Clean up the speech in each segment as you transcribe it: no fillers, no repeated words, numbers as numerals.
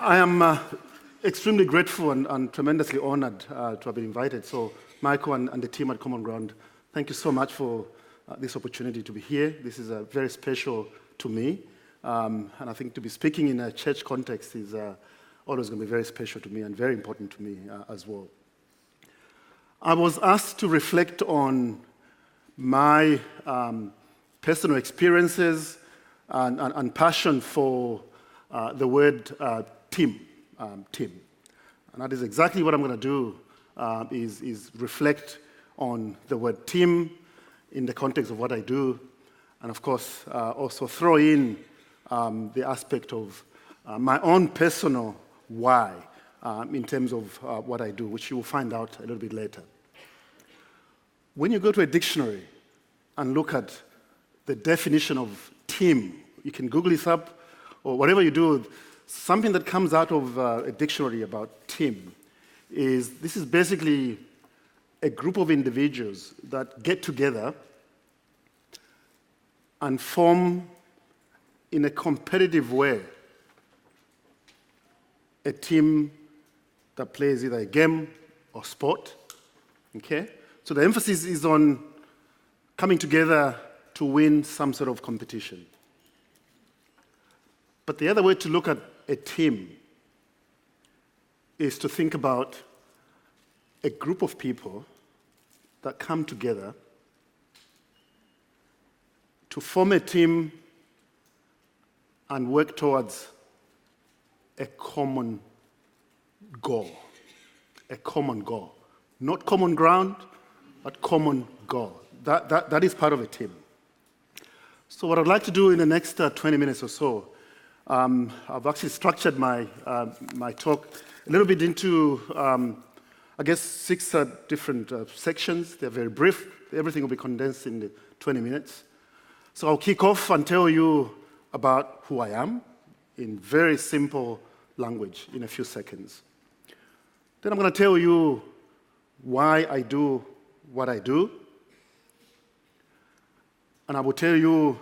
I am extremely grateful and tremendously honored to have been invited. So, Michael and the team at Common Ground, thank you so much for this opportunity to be here. This is very special to me. And I think to be speaking in a church context is always going to be very special to me and very important to me as well. I was asked to reflect on my personal experiences and passion for the word team. And that is exactly what I'm going to do, is reflect on the word team in the context of what I do, and of course also throw in the aspect of my own personal why in terms of what I do, which you will find out a little bit later. When you go to a dictionary and look at the definition of team, you can Google this up, or whatever you do, something that comes out of a dictionary about team is this is basically a group of individuals that get together and form in a competitive way a team that plays either a game or sport, okay? So the emphasis is on coming together to win some sort of competition. But the other way to look at a team is to think about a group of people that come together to form a team and work towards a common goal. A common goal. Not common ground, but common goal. That is part of a team. So what I'd like to do in the next 20 minutes or so, I've actually structured my talk a little bit into, I guess, 6 different sections. They're very brief. Everything will be condensed in the 20 minutes. So I'll kick off and tell you about who I am in very simple language in a few seconds. Then I'm going to tell you why I do what I do. And I will tell you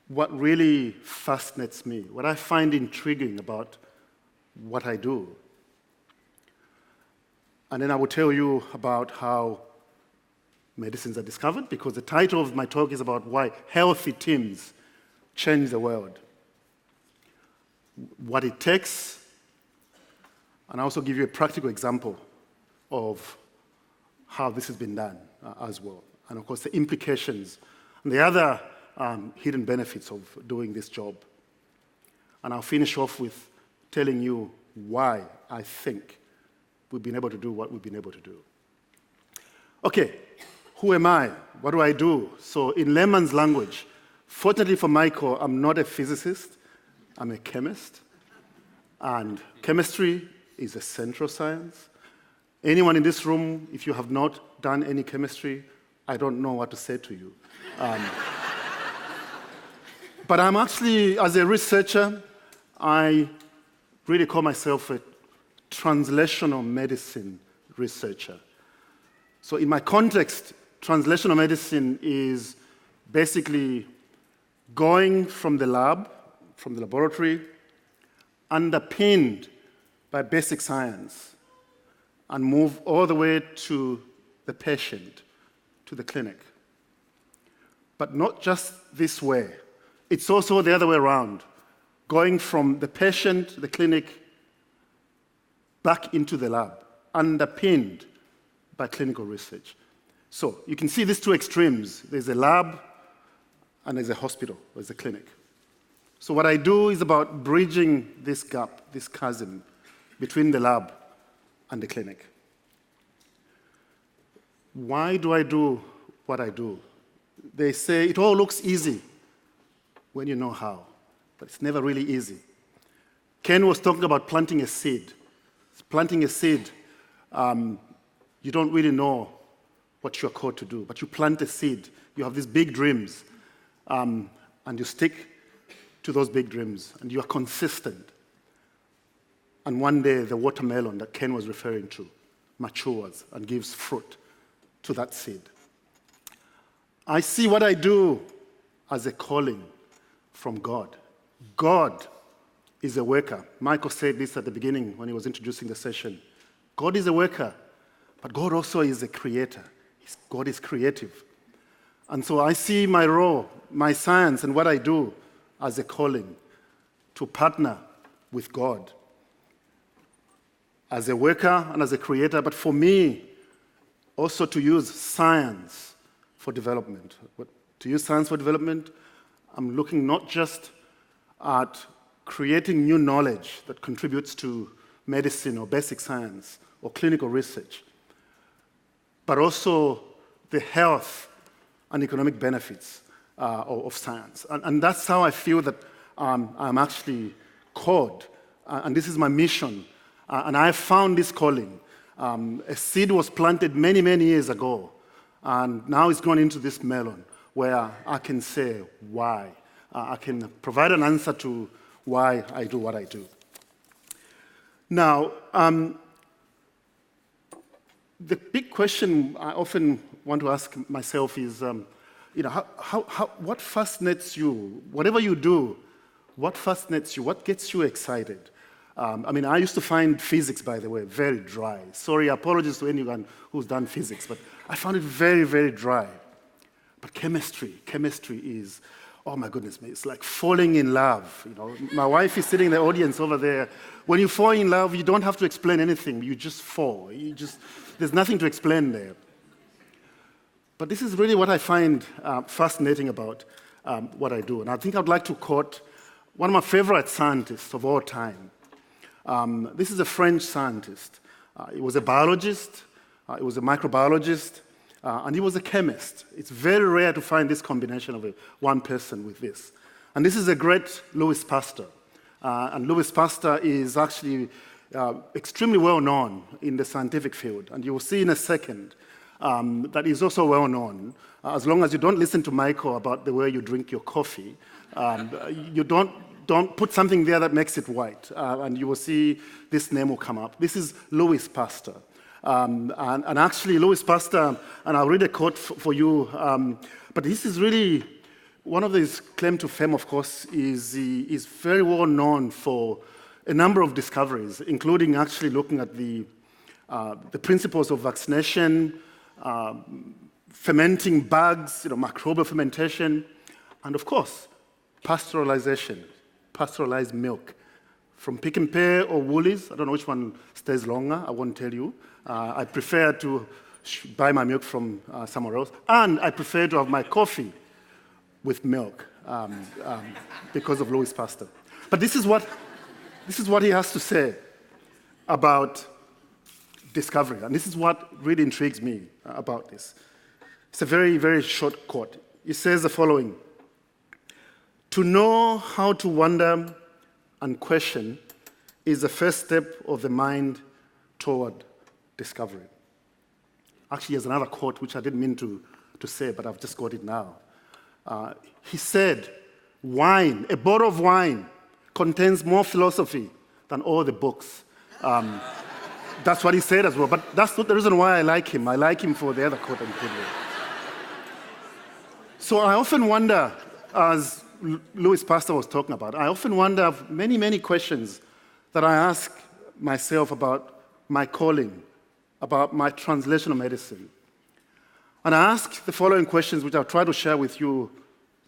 what really fascinates me, what I find intriguing about what I do. And then I will tell you about how medicines are discovered, because the title of my talk is about why healthy teams change the world. What it takes, and I also give you a practical example of how this has been done as well. And of course, the implications and the other hidden benefits of doing this job. And I'll finish off with telling you why I think we've been able to do what we've been able to do. Okay, who am I? What do I do? So in layman's language, fortunately for Michael, I'm not a physicist, I'm a chemist. And chemistry is a central science. Anyone in this room, if you have not done any chemistry, I don't know what to say to you. But I'm actually, as a researcher, I really call myself a translational medicine researcher. So in my context, translational medicine is basically going from the lab, from the laboratory, underpinned by basic science, and move all the way to the patient, to the clinic. But not just this way. It's also the other way around, going from the patient, the clinic, back into the lab, underpinned by clinical research. So you can see these two extremes. There's a lab and there's a hospital, there's a clinic. So what I do is about bridging this gap, this chasm between the lab and the clinic. Why do I do what I do? They say it all looks easy when you know how, but it's never really easy. Ken was talking about planting a seed. Planting a seed, you don't really know what you're called to do, but you plant a seed. You have these big dreams, and you stick to those big dreams, and you are consistent. And one day, the watermelon that Ken was referring to matures and gives fruit to that seed. I see what I do as a calling from God. God is a worker. Michael said this at the beginning when he was introducing the session. God is a worker, but God also is a creator. God is creative. And so I see my role, my science, and what I do as a calling to partner with God as a worker and as a creator, but for me, also to use science for development. To use science for development, I'm looking not just at creating new knowledge that contributes to medicine or basic science or clinical research, but also the health and economic benefits of science. And that's how I feel that I'm actually called, and this is my mission. And I found this calling. A seed was planted many, many years ago, and now it's grown into this melon where I can say why. I can provide an answer to why I do what I do. Now, the big question I often want to ask myself is, what fascinates you? Whatever you do, what fascinates you? What gets you excited? I used to find physics, by the way, very dry. Sorry, apologies to anyone who's done physics, but I found it very, very dry. But chemistry is, oh my goodness me, it's like falling in love. My wife is sitting in the audience over there. When you fall in love, you don't have to explain anything. You just fall. There's nothing to explain there. But this is really what I find fascinating about what I do. And I think I'd like to quote one of my favorite scientists of all time. This is a French scientist. He was a biologist, he was a microbiologist, and he was a chemist. It's very rare to find this combination of one person with this. And this is a great Louis Pasteur. And Louis Pasteur is actually extremely well known in the scientific field. And you will see in a second that he's also well known. As long as you don't listen to Michael about the way you drink your coffee, you don't put something there that makes it white, and you will see this name will come up. This is Louis Pasteur. And actually, Louis Pasteur, and I'll read a quote for you, but this is really, one of his claim to fame, of course, is he is very well known for a number of discoveries, including actually looking at the principles of vaccination, fermenting bugs, microbial fermentation, and of course, pasteurization. Pasteurized milk from Pick and Pay or Woolies. I don't know which one stays longer. I won't tell you. I prefer to buy my milk from somewhere else, and I prefer to have my coffee with milk because of Louis Pasteur. But this is what he has to say about discovery, and this is what really intrigues me about this. It's a very, very short quote. He says the following: "To know how to wonder and question is the first step of the mind toward discovery." Actually, there's another quote which I didn't mean to say, but I've just got it now. He said, "Wine, a bottle of wine, contains more philosophy than all the books." That's what he said as well, but that's not the reason why I like him. I like him for the other quote I'm putting there. So I often wonder, as Louis Pasteur was talking about, I often wonder many, many questions that I ask myself about my calling, about my translational medicine. And I ask the following questions, which I'll try to share with you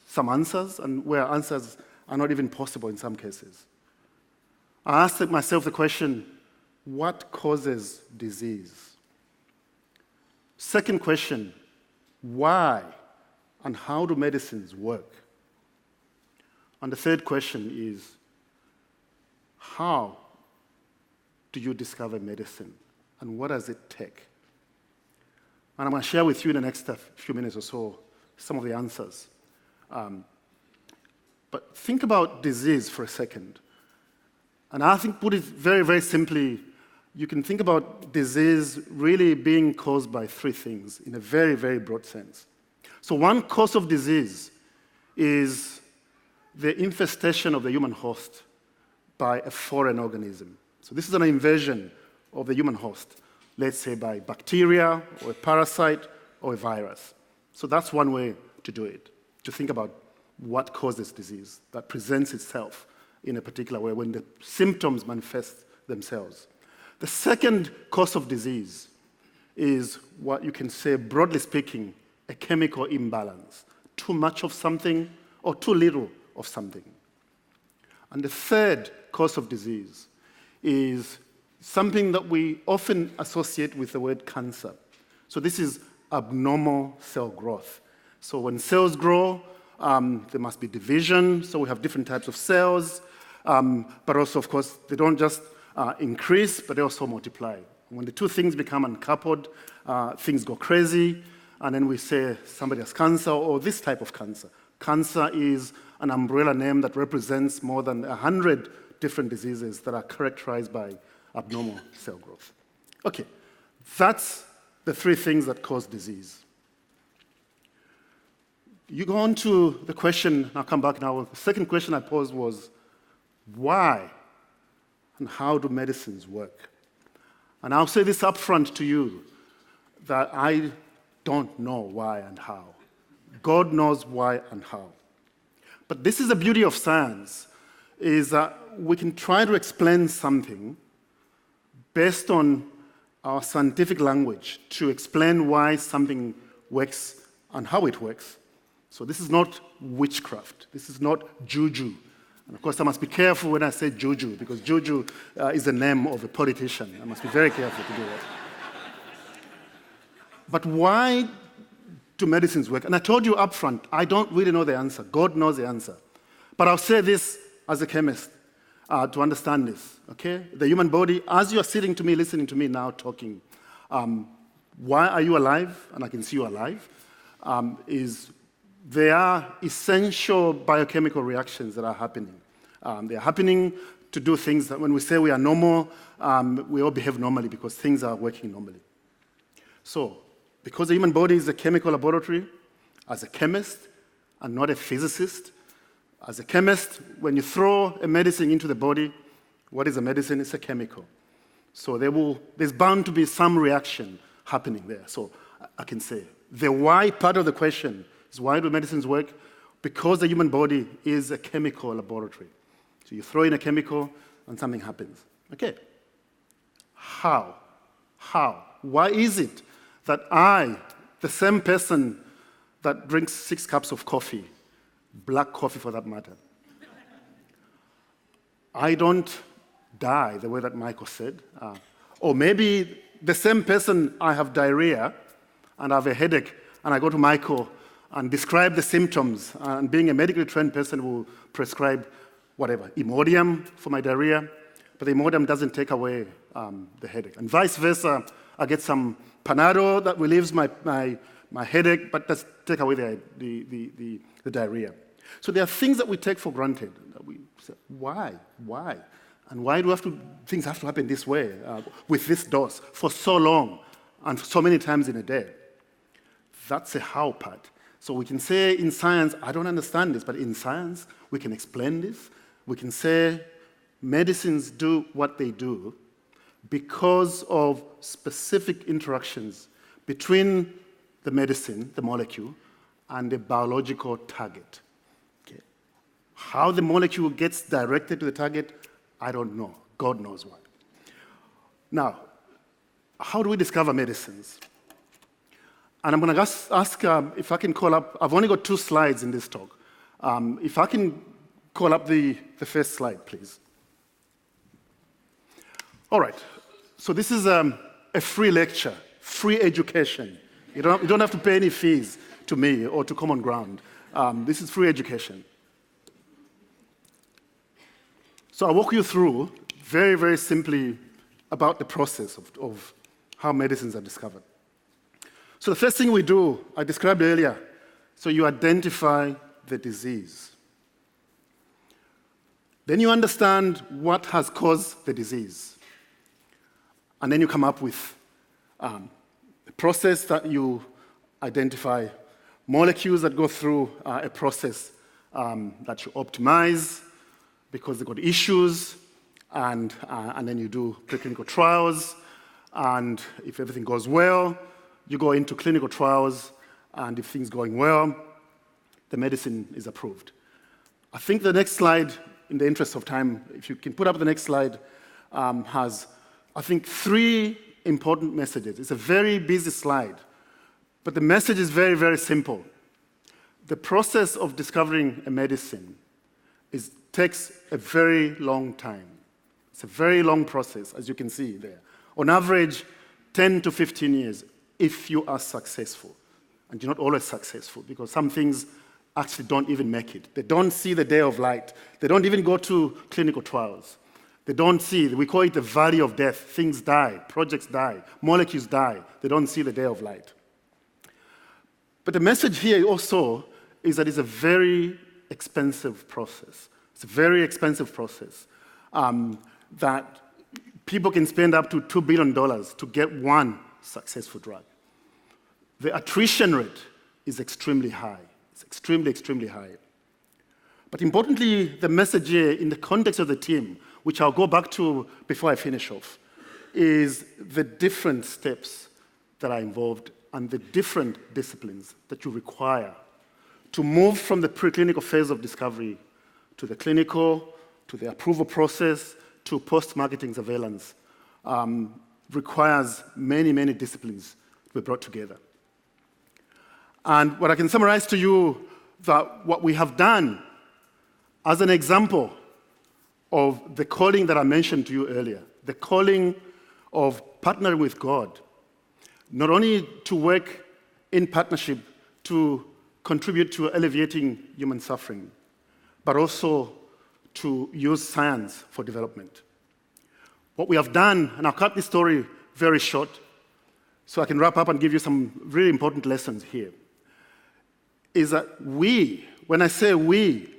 some answers, and where answers are not even possible in some cases. I ask myself the question, what causes disease? Second question, why and how do medicines work? And the third question is, how do you discover medicine, and what does it take? And I'm going to share with you in the next few minutes or so some of the answers. But think about disease for a second. And I think, put it very, very simply, you can think about disease really being caused by three things in a very, very broad sense. So one cause of disease is the infestation of the human host by a foreign organism. So this is an invasion of the human host, let's say by bacteria or a parasite or a virus. So that's one way to do it, to think about what causes disease that presents itself in a particular way when the symptoms manifest themselves. The second cause of disease is what you can say, broadly speaking, a chemical imbalance. Too much of something or too little of something. And the third cause of disease is something that we often associate with the word cancer. So this is abnormal cell growth. So when cells grow, there must be division, so we have different types of cells, but also, of course, they don't just increase, but they also multiply. When the two things become uncoupled, things go crazy, and then we say somebody has cancer or this type of cancer. Cancer is an umbrella name that represents more than 100 different diseases that are characterized by abnormal cell growth. Okay, that's the three things that cause disease. You go on to the question, I'll come back now. The second question I posed was, why and how do medicines work? And I'll say this up front to you, that I don't know why and how. God knows why and how. But this is the beauty of science, is that we can try to explain something based on our scientific language to explain why something works and how it works. So this is not witchcraft. This is not juju. And of course, I must be careful when I say juju, because juju is the name of a politician. I must be very careful to do that. But why do medicines work? And I told you up front, I don't really know the answer. God knows the answer. But I'll say this as a chemist to understand this, okay? The human body, as you are sitting to me, listening to me now talking, why are you alive? And I can see you alive, is there are essential biochemical reactions that are happening. They are happening to do things that when we say we are normal, we all behave normally because things are working normally. So, because the human body is a chemical laboratory, as a chemist and not a physicist, as a chemist, when you throw a medicine into the body, what is a medicine? It's a chemical. So there's bound to be some reaction happening there. So I can say the why part of the question is, why do medicines work? Because the human body is a chemical laboratory. So you throw in a chemical and something happens. Okay. How? Why is it that I, the same person that drinks 6 cups of coffee, black coffee for that matter, I don't die the way that Michael said? Or maybe the same person, I have diarrhea and I have a headache, and I go to Michael and describe the symptoms, and being a medically trained person will prescribe whatever, Imodium for my diarrhea, but the Imodium doesn't take away the headache. And vice versa, I get some Panado that relieves my headache, but does take away the diarrhea. So there are things that we take for granted. That we say, why? And why do things have to happen this way, with this dose, for so long, and so many times in a day? That's the how part. So we can say in science, I don't understand this, but in science, we can explain this. We can say medicines do what they do because of specific interactions between the medicine, the molecule, and the biological target. Okay. How the molecule gets directed to the target, I don't know. God knows why. Now, how do we discover medicines? And I'm going to ask if I can call up, I've only got 2 slides in this talk. If I can call up the first slide, please. All right, so this is a free lecture, free education. You don't have to pay any fees to me or to Common Ground. This is free education. So I'll walk you through, very, very simply, about the process of how medicines are discovered. So the first thing we do, I described earlier, so you identify the disease. Then you understand what has caused the disease. And then you come up with a process that you identify molecules that go through a process that you optimize because they've got issues, and then you do preclinical trials, and if everything goes well, you go into clinical trials, and if things are going well, the medicine is approved. I think the next slide in the interest of time, if you can put up the next slide, has, I think, 3 important messages. It's a very busy slide, but the message is very, very simple. The process of discovering a medicine takes a very long time. It's a very long process, as you can see there. On average, 10 to 15 years, if you are successful. And you're not always successful, because some things actually don't even make it. They don't see the day of light. They don't even go to clinical trials. They don't see, we call it the valley of death. Things die, projects die, molecules die. They don't see the day of light. But the message here also is that it's a very expensive process. It's a very expensive process that people can spend up to $2 billion to get one successful drug. The attrition rate is extremely high. It's extremely, extremely high. But importantly, the message here in the context of the team, which I'll go back to before I finish off, is the different steps that are involved and the different disciplines that you require to move from the preclinical phase of discovery to the clinical, to the approval process, to post-marketing surveillance, requires many, many disciplines to be brought together. And what I can summarize to you, that what we have done as an example of the calling that I mentioned to you earlier, the calling of partnering with God, not only to work in partnership to contribute to alleviating human suffering, but also to use science for development. What we have done, and I'll cut this story very short so I can wrap up and give you some really important lessons here, is that we, when I say we,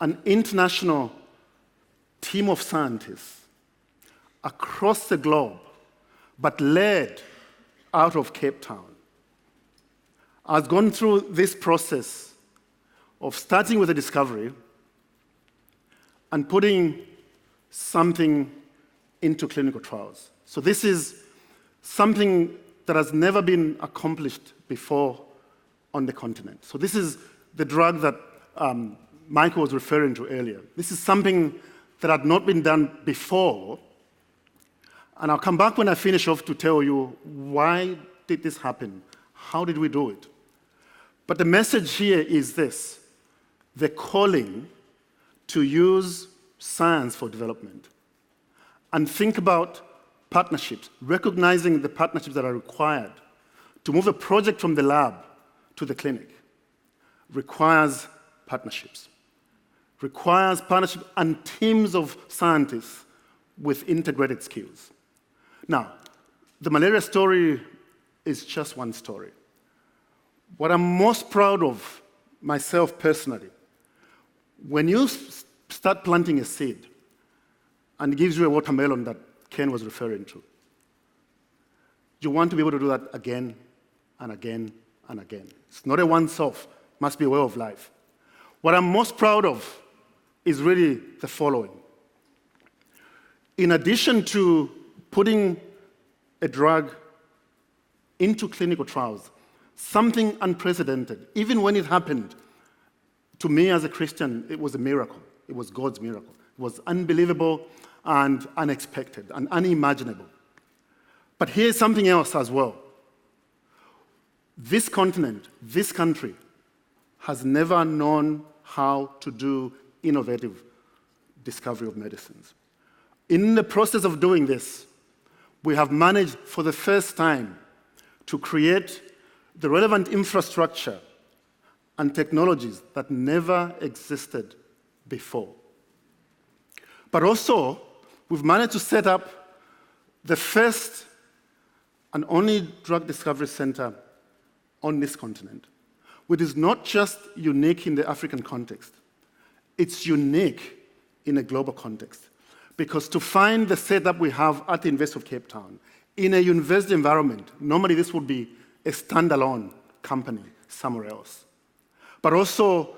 an international team of scientists across the globe, but led out of Cape Town, has gone through this process of starting with a discovery and putting something into clinical trials. So this is something that has never been accomplished before on the continent. So this is the drug that Michael was referring to earlier. This is something that had not been done before. And I'll come back when I finish off to tell you why did this happen? How did we do it? But the message here is this: the calling to use science for development and think about partnerships, recognizing the partnerships that are required to move a project from the lab to the clinic requires partnerships. Requires partnership and teams of scientists with integrated skills. Now, the malaria story is just one story. What I'm most proud of myself personally, when you start planting a seed and it gives you a watermelon that Ken was referring to, you want to be able to do that again and again and again. It's not a once-off, it must be a way of life. What I'm most proud of is really the following. In addition to putting a drug into clinical trials, something unprecedented, even when it happened, to me as a Christian, it was a miracle. It was God's miracle. It was unbelievable and unexpected and unimaginable. But here's something else as well. This continent, this country, has never known how to do innovative discovery of medicines. In the process of doing this, we have managed for the first time to create the relevant infrastructure and technologies that never existed before. But also, we've managed to set up the first and only drug discovery center on this continent, which is not just unique in the African context, it's unique in a global context. Because to find the setup we have at the University of Cape Town, in a university environment, normally this would be a standalone company somewhere else. But also,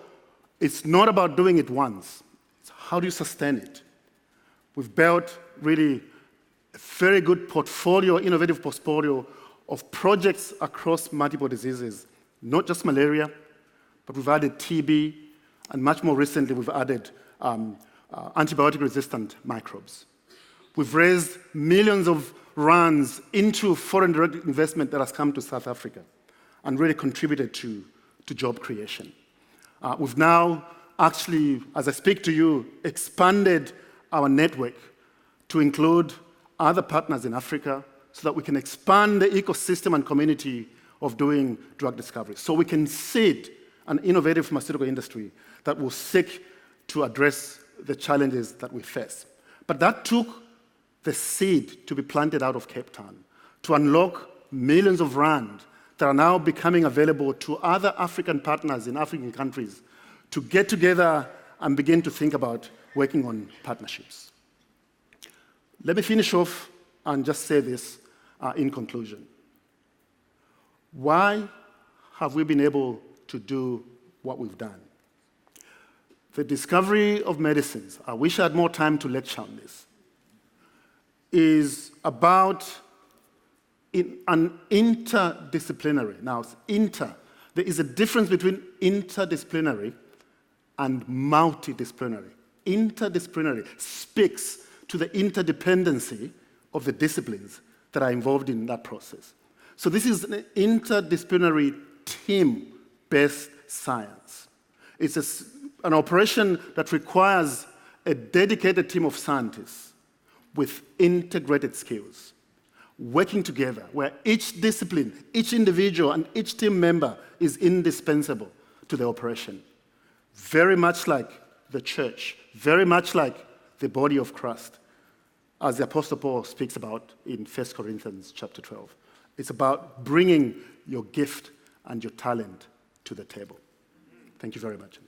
it's not about doing it once. It's how do you sustain it? We've built really a very good portfolio, innovative portfolio of projects across multiple diseases, not just malaria, but we've added TB, and much more recently we've added antibiotic-resistant microbes. We've raised millions of rands into foreign direct investment that has come to South Africa and really contributed to job creation. We've now actually, as I speak to you, expanded our network to include other partners in Africa so that we can expand the ecosystem and community of doing drug discovery. So we can seed an innovative pharmaceutical industry that will seek to address the challenges that we face. But that took the seed to be planted out of Cape Town to unlock millions of rand that are now becoming available to other African partners in African countries to get together and begin to think about working on partnerships. Let me finish off and just say this in conclusion. Why have we been able to do what we've done? The discovery of medicines, I wish I had more time to lecture on this, is about an interdisciplinary. Now, there is a difference between interdisciplinary and multidisciplinary. Interdisciplinary speaks to the interdependency of the disciplines that are involved in that process. So this is an interdisciplinary team-based science. It's an operation that requires a dedicated team of scientists with integrated skills, working together, where each discipline, each individual, and each team member is indispensable to the operation. Very much like the church, very much like the body of Christ, as the Apostle Paul speaks about in 1 Corinthians chapter 12. It's about bringing your gift and your talent to the table. Thank you very much.